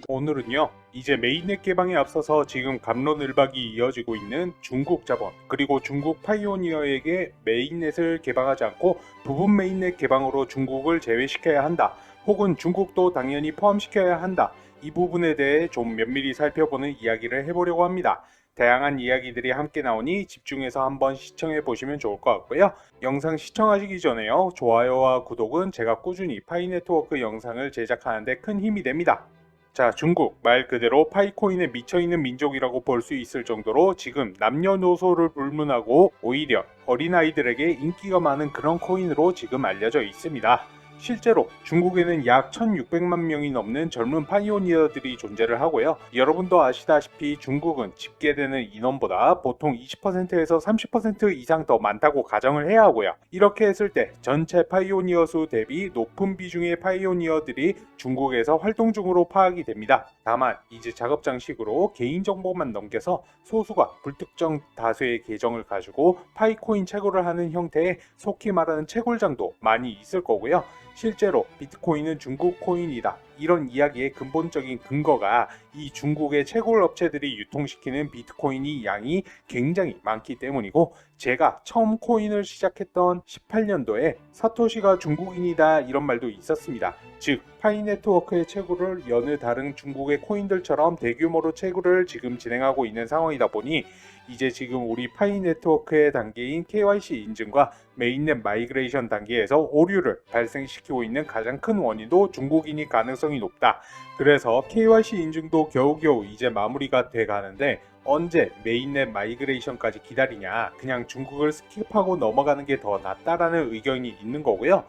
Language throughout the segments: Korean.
오늘은요, 이제 메인넷 개방에 앞서서 지금 갑론을박이 이어지고 있는 중국 자본 그리고 중국 파이오니어에게 메인넷을 개방하지 않고 부분 메인넷 개방으로 중국을 제외시켜야 한다, 혹은 중국도 당연히 포함시켜야 한다, 이 부분에 대해 좀 면밀히 살펴보는 이야기를 해보려고 합니다. 다양한 이야기들이 함께 나오니 집중해서 한번 시청해 보시면 좋을 것 같고요. 영상 시청하시기 전에요, 좋아요와 구독은 제가 꾸준히 파이네트워크 영상을 제작하는데 큰 힘이 됩니다. 자, 중국 말 그대로 파이코인에 미쳐있는 민족이라고 볼 수 있을 정도로 지금 남녀노소를 불문하고 오히려 어린아이들에게 인기가 많은 그런 코인으로 지금 알려져 있습니다. 실제로 중국에는 약 1600만 명이 넘는 젊은 파이오니어들이 존재를 하고요. 여러분도 아시다시피 중국은 집계되는 인원보다 보통 20%에서 30% 이상 더 많다고 가정을 해야 하고요. 이렇게 했을 때 전체 파이오니어 수 대비 높은 비중의 파이오니어들이 중국에서 활동 중으로 파악이 됩니다. 다만 이제 작업장식으로 개인정보만 넘겨서 소수가 불특정 다수의 계정을 가지고 파이코인 채굴을 하는 형태의 속히 말하는 채굴장도 많이 있을 거고요. 실제로 비트코인은 중국 코인이다, 이런 이야기의 근본적인 근거가 이 중국의 채굴 업체들이 유통시키는 비트코인이 양이 굉장히 많기 때문이고, 제가 처음 코인을 시작했던 18년도에 사토시가 중국인이다 이런 말도 있었습니다. 즉 파이네트워크의 채굴을 여느 다른 중국의 코인들처럼 대규모로 채굴을 지금 진행하고 있는 상황이다 보니, 이제 지금 우리 파이네트워크의 단계인 KYC 인증과 메인넷 마이그레이션 단계에서 오류를 발생시키고 있는 가장 큰 원인도 중국인이 가능성이 높다. 그래서 KYC 인증도 겨우겨우 이제 마무리가 돼 가는데 언제 메인넷 마이그레이션까지 기다리냐, 그냥 중국을 스킵하고 넘어가는 게 더 낫다라는 의견이 있는 거고요.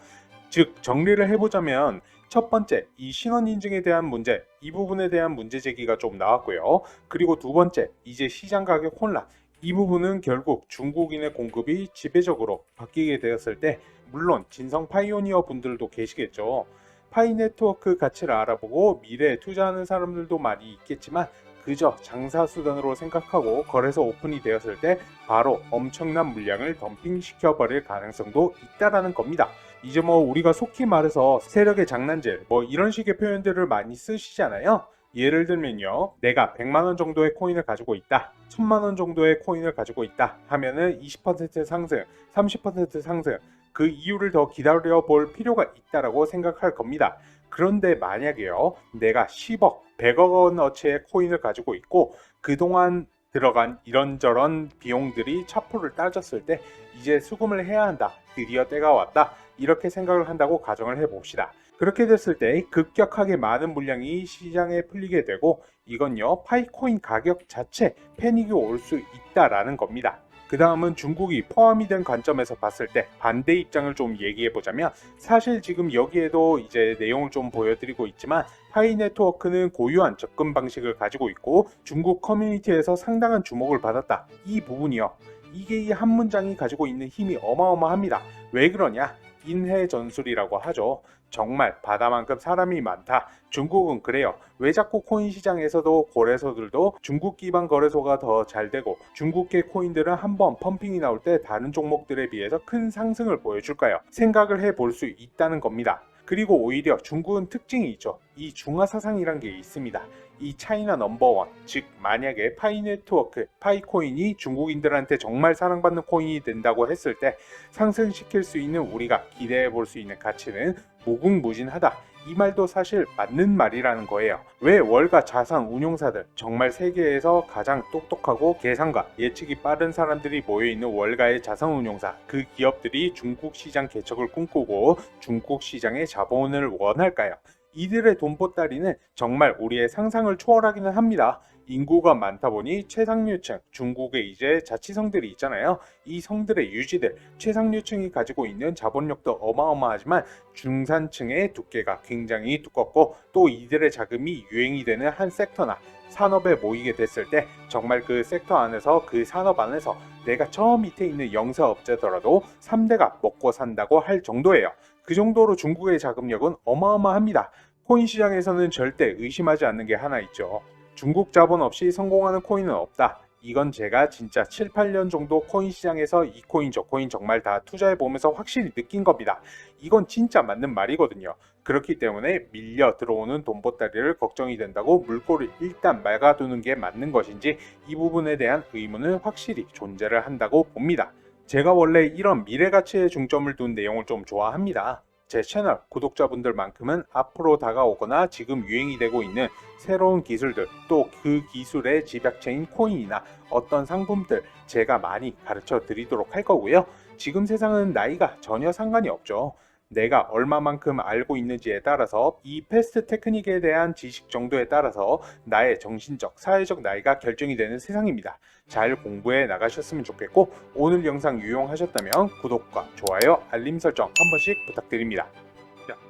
즉 정리를 해보자면, 첫 번째, 이 신원 인증에 대한 문제, 이 부분에 대한 문제 제기가 좀 나왔고요. 그리고 두 번째, 이제 시장 가격 혼란, 이 부분은 결국 중국인의 공급이 지배적으로 바뀌게 되었을 때, 물론 진성 파이오니어 분들도 계시겠죠. 파이 네트워크 가치를 알아보고 미래에 투자하는 사람들도 많이 있겠지만, 그저 장사 수단으로 생각하고 거래소 오픈이 되었을 때 바로 엄청난 물량을 덤핑시켜 버릴 가능성도 있다라는 겁니다. 이제 우리가 속히 말해서 세력의 장난질 이런 식의 표현들을 많이 쓰시잖아요. 예를 들면요, 내가 100만원 정도의 코인을 가지고 있다, 1000만원 정도의 코인을 가지고 있다 하면은 20% 상승, 30% 상승, 그 이유를 더 기다려 볼 필요가 있다라고 생각할 겁니다. 그런데 만약에요, 내가 10억, 100억 원어치의 코인을 가지고 있고 그동안 들어간 이런저런 비용들이 차포를 따졌을 때 이제 수금을 해야 한다, 드디어 때가 왔다, 이렇게 생각을 한다고 가정을 해봅시다. 그렇게 됐을 때 급격하게 많은 물량이 시장에 풀리게 되고, 이건요 파이코인 가격 자체 패닉이 올 수 있다라는 겁니다. 그 다음은 중국이 포함이 된 관점에서 봤을 때 반대 입장을 좀 얘기해 보자면, 사실 지금 여기에도 이제 내용을 좀 보여드리고 있지만, 파이 네트워크는 고유한 접근 방식을 가지고 있고 중국 커뮤니티에서 상당한 주목을 받았다, 이 부분이요, 이게 이 한 문장이 가지고 있는 힘이 어마어마합니다. 왜 그러냐? 인해전술이라고 하죠. 정말 바다만큼 사람이 많다, 중국은 그래요. 왜 자꾸 코인 시장에서도 거래소들도 중국 기반 거래소가 더 잘 되고 중국계 코인들은 한번 펌핑이 나올 때 다른 종목들에 비해서 큰 상승을 보여줄까요? 생각을 해볼 수 있다는 겁니다. 그리고 오히려 중국은 특징이 있죠. 이 중화사상이란 게 있습니다. 이 차이나 넘버원, 즉 만약에 파이 네트워크, 파이코인이 중국인들한테 정말 사랑받는 코인이 된다고 했을 때 상승시킬 수 있는, 우리가 기대해 볼 수 있는 가치는 무궁무진하다, 이 말도 사실 맞는 말이라는 거예요. 왜 월가 자산 운용사들, 정말 세계에서 가장 똑똑하고 계산과 예측이 빠른 사람들이 모여있는 월가의 자산 운용사, 그 기업들이 중국 시장 개척을 꿈꾸고 중국 시장의 자본을 원할까요? 이들의 돈보따리는 정말 우리의 상상을 초월하기는 합니다. 인구가 많다 보니 최상류층, 중국의 이제 자치성들이 있잖아요. 이 성들의 유지들, 최상류층이 가지고 있는 자본력도 어마어마하지만 중산층의 두께가 굉장히 두껍고, 또 이들의 자금이 유행이 되는 한 섹터나 산업에 모이게 됐을 때 정말 그 섹터 안에서, 그 산업 안에서 내가 저 밑에 있는 영세업자더라도 3대가 먹고 산다고 할 정도예요. 그 정도로 중국의 자금력은 어마어마합니다. 코인 시장에서는 절대 의심하지 않는 게 하나 있죠. 중국 자본 없이 성공하는 코인은 없다. 이건 제가 진짜 7, 8년 정도 코인 시장에서 이 코인 저 코인 정말 다 투자해보면서 확실히 느낀 겁니다. 이건 진짜 맞는 말이거든요. 그렇기 때문에 밀려 들어오는 돈보따리를 걱정이 된다고 물꼬를 일단 막아두는 게 맞는 것인지 이 부분에 대한 의문은 확실히 존재를 한다고 봅니다. 제가 원래 이런 미래가치에 중점을 둔 내용을 좀 좋아합니다. 제 채널 구독자분들만큼은 앞으로 다가오거나 지금 유행이 되고 있는 새로운 기술들, 또 그 기술의 집약체인 코인이나 어떤 상품들 제가 많이 가르쳐 드리도록 할 거고요. 지금 세상은 나이가 전혀 상관이 없죠. 내가 얼마만큼 알고 있는지에 따라서 이 패스트 테크닉에 대한 지식 정도에 따라서 나의 정신적, 사회적 나이가 결정이 되는 세상입니다. 잘 공부해 나가셨으면 좋겠고, 오늘 영상 유용하셨다면 구독과 좋아요, 알림 설정 한 번씩 부탁드립니다.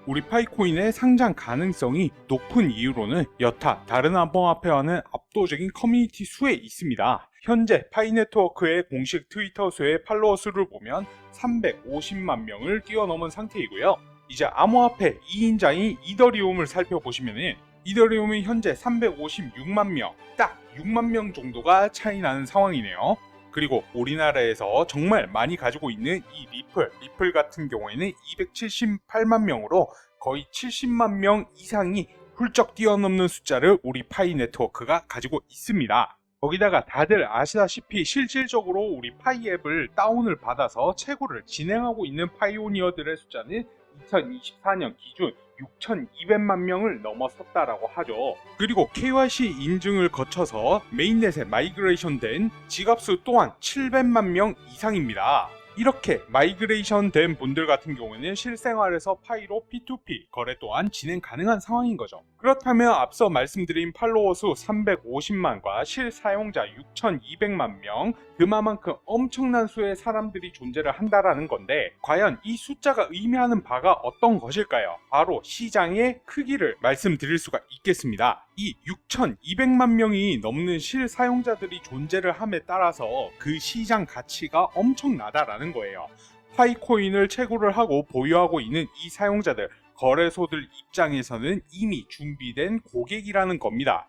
우리 파이코인의 상장 가능성이 높은 이유로는 여타 다른 암호화폐와는 압도적인 커뮤니티 수에 있습니다. 현재 파이네트워크의 공식 트위터 수의 팔로워 수를 보면 350만 명을 뛰어넘은 상태이고요. 이제 암호화폐 2인자인 이더리움을 살펴보시면 이더리움이 현재 356만 명, 딱 6만 명 정도가 차이 나는 상황이네요. 그리고 우리나라에서 정말 많이 가지고 있는 이 리플 같은 경우에는 278만 명으로 거의 70만 명 이상이 훌쩍 뛰어넘는 숫자를 우리 파이 네트워크가 가지고 있습니다. 거기다가 다들 아시다시피 실질적으로 우리 파이 앱을 다운을 받아서 채굴을 진행하고 있는 파이오니어들의 숫자는 2024년 기준 6,200만 명을 넘어섰다라고 하죠. 그리고 KYC 인증을 거쳐서 메인넷에 마이그레이션 된 지갑수 또한 700만 명 이상입니다. 이렇게 마이그레이션 된 분들 같은 경우에는 실생활에서 파이로 P2P 거래 또한 진행 가능한 상황인 거죠. 그렇다면 앞서 말씀드린 팔로워 수 350만과 실사용자 6,200만 명, 그만큼 엄청난 수의 사람들이 존재를 한다라는 건데, 과연 이 숫자가 의미하는 바가 어떤 것일까요? 바로 시장의 크기를 말씀드릴 수가 있겠습니다. 이 6,200만 명이 넘는 실사용자들이 존재를 함에 따라서 그 시장 가치가 엄청나다라는 거예요. 파이코인을 채굴을 하고 보유하고 있는 이 사용자들, 거래소들 입장에서는 이미 준비된 고객이라는 겁니다.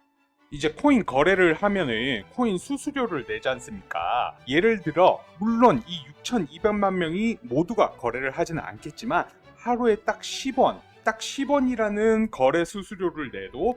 이제 코인 거래를 하면은 코인 수수료를 내지 않습니까? 예를 들어 물론 이 6,200만 명이 모두가 거래를 하지는 않겠지만 하루에 딱 10원이라는 거래 수수료를 내도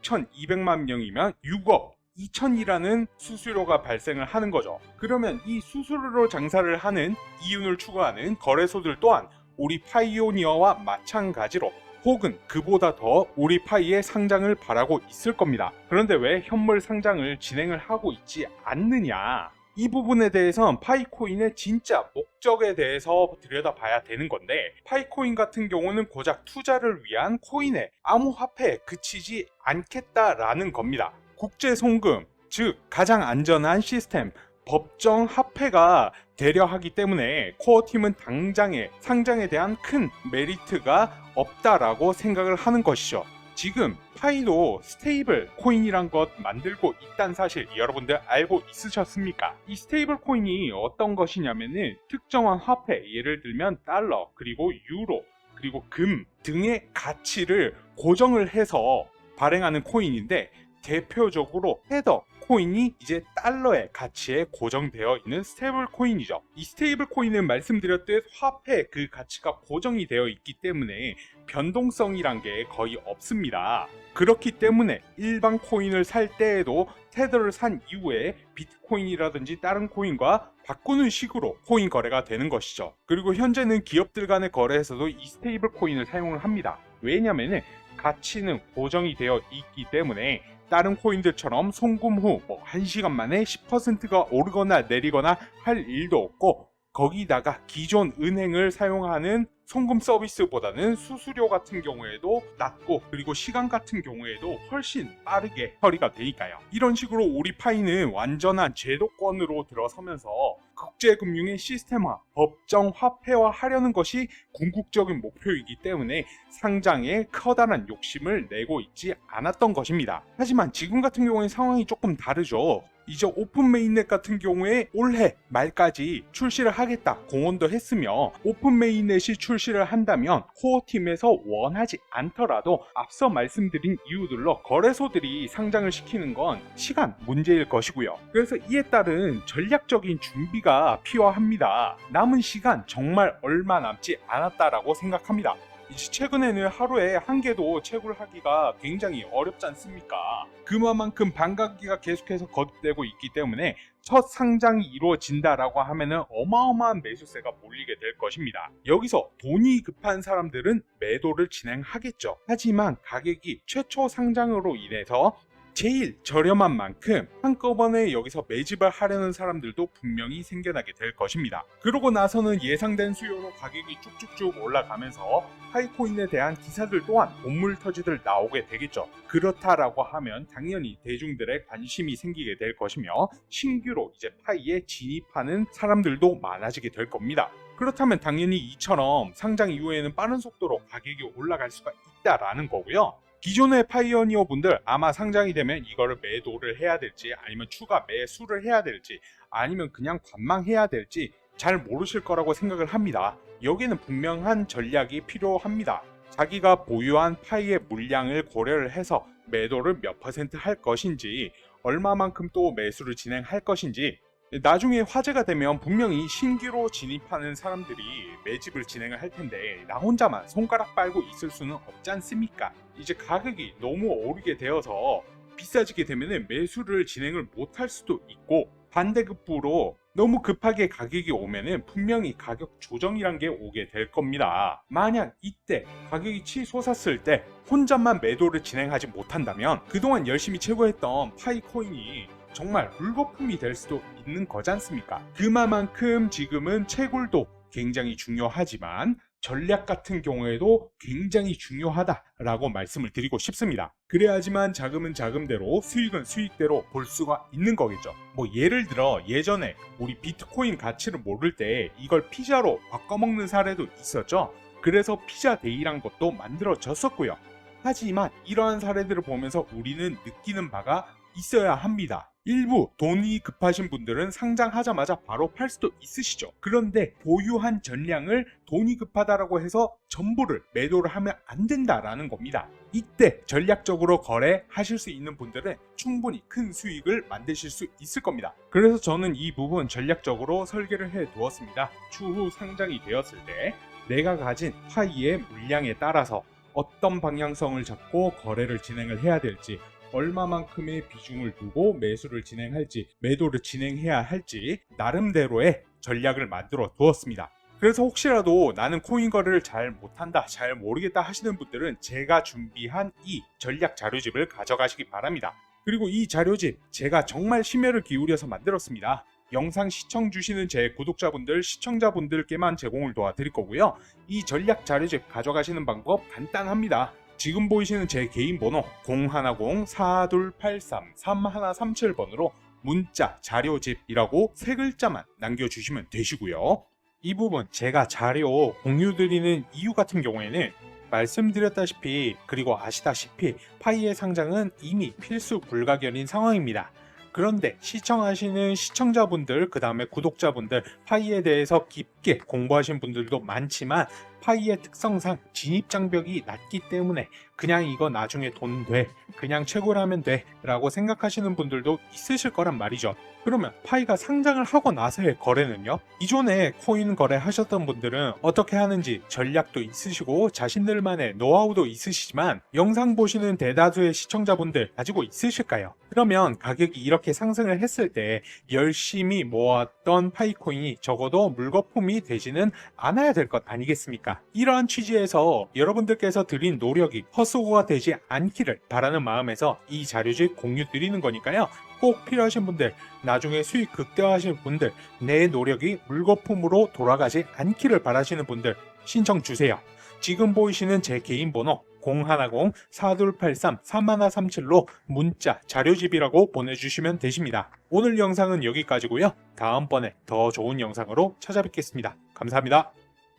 6,200만 명이면 6억 2천이라는 수수료가 발생을 하는 거죠. 그러면 이 수수료로 장사를 하는 이윤을 추구하는 거래소들 또한 우리 파이오니어와 마찬가지로 혹은 그보다 더 우리 파이의 상장을 바라고 있을 겁니다. 그런데 왜 현물 상장을 진행을 하고 있지 않느냐? 이 부분에 대해서는 파이코인의 진짜 목적에 대해서 들여다봐야 되는 건데, 파이코인 같은 경우는 고작 투자를 위한 코인의 암호화폐에 그치지 않겠다라는 겁니다. 국제 송금, 즉 가장 안전한 시스템, 법정 화폐가 되려 하기 때문에 코어팀은 당장의 상장에 대한 큰 메리트가 없다라고 생각을 하는 것이죠. 지금 파이도 스테이블 코인이란 것 만들고 있다는 사실 여러분들 알고 있으셨습니까? 이 스테이블 코인이 어떤 것이냐면은 특정한 화폐, 예를 들면 달러, 그리고 유로, 그리고 금 등의 가치를 고정을 해서 발행하는 코인인데, 대표적으로 테더 코인이 이제 달러의 가치에 고정되어 있는 스테이블 코인이죠. 이 스테이블 코인은 말씀드렸듯 화폐 그 가치가 고정이 되어 있기 때문에 변동성이란 게 거의 없습니다. 그렇기 때문에 일반 코인을 살 때에도 테더를 산 이후에 비트코인이라든지 다른 코인과 바꾸는 식으로 코인 거래가 되는 것이죠. 그리고 현재는 기업들 간의 거래에서도 이 스테이블 코인을 사용을 합니다. 왜냐면은 가치는 고정이 되어 있기 때문에 다른 코인들처럼 송금 후 1시간 만에 10%가 오르거나 내리거나 할 일도 없고, 거기다가 기존 은행을 사용하는 송금 서비스보다는 수수료 같은 경우에도 낮고, 그리고 시간 같은 경우에도 훨씬 빠르게 처리가 되니까요. 이런 식으로 우리 파이는 완전한 제도권으로 들어서면서 국제금융의 시스템화, 법정 화폐화 하려는 것이 궁극적인 목표이기 때문에 상장에 커다란 욕심을 내고 있지 않았던 것입니다. 하지만 지금 같은 경우에 상황이 조금 다르죠. 이제 오픈 메인넷 같은 경우에 올해 말까지 출시를 하겠다 공언도 했으며, 오픈 메인넷이 출시를 한다면 코어팀에서 원하지 않더라도 앞서 말씀드린 이유들로 거래소들이 상장을 시키는 건 시간 문제일 것이고요. 그래서 이에 따른 전략적인 준비가 필요합니다. 남은 시간 정말 얼마 남지 않았다라고 생각합니다. 이제 최근에는 하루에 한 개도 채굴하기가 굉장히 어렵지 않습니까? 그만큼 반감기가 계속해서 거듭되고 있기 때문에 첫 상장이 이루어진다라고 하면은 어마어마한 매수세가 몰리게 될 것입니다. 여기서 돈이 급한 사람들은 매도를 진행하겠죠. 하지만 가격이 최초 상장으로 인해서 제일 저렴한 만큼 한꺼번에 여기서 매집을 하려는 사람들도 분명히 생겨나게 될 것입니다. 그러고 나서는 예상된 수요로 가격이 쭉쭉쭉 올라가면서 파이코인에 대한 기사들 또한 본물터지들 나오게 되겠죠. 그렇다라고 하면 당연히 대중들의 관심이 생기게 될 것이며 신규로 이제 파이에 진입하는 사람들도 많아지게 될 겁니다. 그렇다면 당연히 이처럼 상장 이후에는 빠른 속도로 가격이 올라갈 수가 있다라는 거고요. 기존의 파이오니어 분들 아마 상장이 되면 이거를 매도를 해야 될지 아니면 추가 매수를 해야 될지 아니면 그냥 관망해야 될지 잘 모르실 거라고 생각을 합니다. 여기는 분명한 전략이 필요합니다. 자기가 보유한 파이의 물량을 고려를 해서 매도를 몇 퍼센트 할 것인지 얼마만큼 또 매수를 진행할 것인지 나중에 화제가 되면 분명히 신규로 진입하는 사람들이 매집을 진행을 할 텐데 나 혼자만 손가락 빨고 있을 수는 없지 않습니까? 이제 가격이 너무 오르게 되어서 비싸지게 되면 매수를 진행을 못할 수도 있고 반대급부로 너무 급하게 가격이 오면은 분명히 가격 조정이란 게 오게 될 겁니다. 만약 이때 가격이 치솟았을 때 혼자만 매도를 진행하지 못한다면 그동안 열심히 채굴했던 파이코인이 정말 물거품이 될 수도 있는 거지 않습니까? 그만큼 지금은 채굴도 굉장히 중요하지만 전략 같은 경우에도 굉장히 중요하다라고 말씀을 드리고 싶습니다. 그래야지만 자금은 자금대로 수익은 수익대로 볼 수가 있는 거겠죠. 뭐 예를 들어 예전에 우리 비트코인 가치를 모를 때 이걸 피자로 바꿔먹는 사례도 있었죠. 그래서 피자데이란 것도 만들어졌었고요. 하지만 이러한 사례들을 보면서 우리는 느끼는 바가 있어야 합니다. 일부 돈이 급하신 분들은 상장하자마자 바로 팔 수도 있으시죠. 그런데 보유한 전량을 돈이 급하다라고 해서 전부를 매도를 하면 안 된다라는 겁니다. 이때 전략적으로 거래하실 수 있는 분들은 충분히 큰 수익을 만드실 수 있을 겁니다. 그래서 저는 이 부분 전략적으로 설계를 해 두었습니다. 추후 상장이 되었을 때 내가 가진 파이의 물량에 따라서 어떤 방향성을 잡고 거래를 진행을 해야 될지 얼마만큼의 비중을 두고 매수를 진행할지 매도를 진행해야 할지 나름대로의 전략을 만들어 두었습니다. 그래서 혹시라도 나는 코인 거래를 잘 못한다 잘 모르겠다 하시는 분들은 제가 준비한 이 전략 자료집을 가져가시기 바랍니다. 그리고 이 자료집 제가 정말 심혈을 기울여서 만들었습니다. 영상 시청 주시는 제 구독자분들, 시청자분들께만 제공을 도와드릴 거고요. 이 전략 자료집 가져가시는 방법 간단합니다. 지금 보이시는 제 개인 번호 010-4283-3137번으로 문자 자료집이라고 세 글자만 남겨주시면 되시고요. 이 부분 제가 자료 공유드리는 이유 같은 경우에는 말씀드렸다시피 그리고 아시다시피 파이의 상장은 이미 필수 불가결인 상황입니다. 그런데 시청하시는 시청자분들 그 다음에 구독자분들 파이에 대해서 깊게 공부하신 분들도 많지만 파이의 특성상 진입장벽이 낮기 때문에 그냥 이거 나중에 돈 돼 그냥 채굴하면 돼 라고 생각하시는 분들도 있으실 거란 말이죠. 그러면 파이가 상장을 하고 나서의 거래는요? 이전에 코인 거래하셨던 분들은 어떻게 하는지 전략도 있으시고 자신들만의 노하우도 있으시지만 영상 보시는 대다수의 시청자분들 가지고 있으실까요? 그러면 가격이 이렇게 상승을 했을 때 열심히 모았던 파이코인이 적어도 물거품이 되지는 않아야 될 것 아니겠습니까? 이러한 취지에서 여러분들께서 드린 노력이 헛수고가 되지 않기를 바라는 마음에서 이 자료집 공유 드리는 거니까요. 꼭 필요하신 분들, 나중에 수익 극대화하실 분들, 내 노력이 물거품으로 돌아가지 않기를 바라시는 분들 신청 주세요. 지금 보이시는 제 개인 번호 010-4283-3137로 문자 자료집이라고 보내주시면 되십니다. 오늘 영상은 여기까지고요. 다음번에 더 좋은 영상으로 찾아뵙겠습니다. 감사합니다.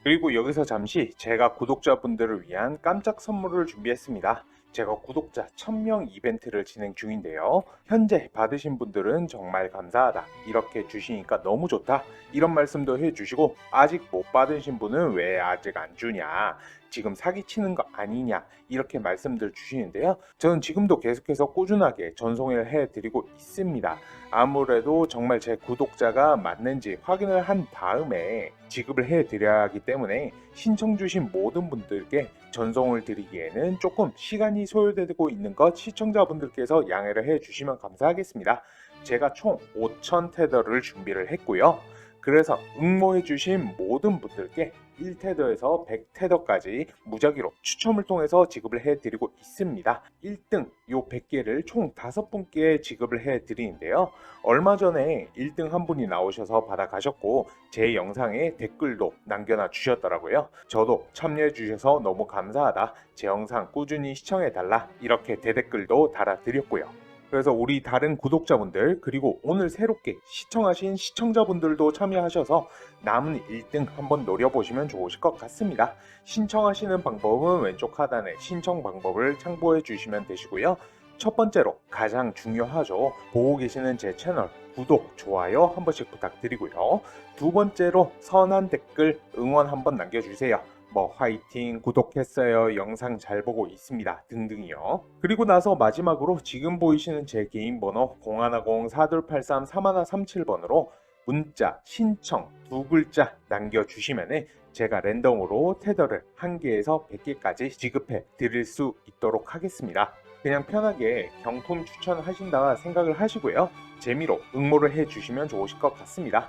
그리고 여기서 잠시 제가 구독자분들을 위한 깜짝 선물을 준비했습니다. 제가 구독자 1000명 이벤트를 진행 중인데요. 현재 받으신 분들은 정말 감사하다, 이렇게 주시니까 너무 좋다, 이런 말씀도 해주시고, 아직 못 받으신 분은 왜 아직 안 주냐, 지금 사기치는 거 아니냐, 이렇게 말씀들 주시는데요. 저는 지금도 계속해서 꾸준하게 전송을 해드리고 있습니다. 아무래도 정말 제 구독자가 맞는지 확인을 한 다음에 지급을 해드려야 하기 때문에 신청 주신 모든 분들께 전송을 드리기에는 조금 시간이 소요되고 있는 것 시청자분들께서 양해를 해주시면 감사하겠습니다. 제가 총 5,000 테더를 준비를 했고요. 그래서 응모해주신 모든 분들께 1테더에서 100테더까지 무작위로 추첨을 통해서 지급을 해드리고 있습니다. 1등 요 100개를 총 5분께 지급을 해드리는데요. 얼마 전에 1등 한 분이 나오셔서 받아가셨고, 제 영상에 댓글도 남겨놔 주셨더라고요. 저도 참여해 주셔서 너무 감사하다, 제 영상 꾸준히 시청해달라, 이렇게 대댓글도 달아드렸고요. 그래서 우리 다른 구독자분들, 그리고 오늘 새롭게 시청하신 시청자분들도 참여하셔서 남은 1등 한번 노려보시면 좋으실 것 같습니다. 신청하시는 방법은 왼쪽 하단에 신청 방법을 참고해 주시면 되시고요. 첫 번째로 가장 중요하죠. 보고 계시는 제 채널 구독, 좋아요 한 번씩 부탁드리고요. 두 번째로 선한 댓글, 응원 한번 남겨주세요. 뭐 화이팅, 구독했어요, 영상 잘 보고 있습니다 등등이요. 그리고 나서 마지막으로 지금 보이시는 제 개인 번호 0110-4283-3137번으로 문자 신청 두 글자 남겨주시면 제가 랜덤으로 테더를 1개에서 100개까지 지급해 드릴 수 있도록 하겠습니다. 그냥 편하게 경품 추천하신다 생각을 하시고요. 재미로 응모를 해주시면 좋으실 것 같습니다.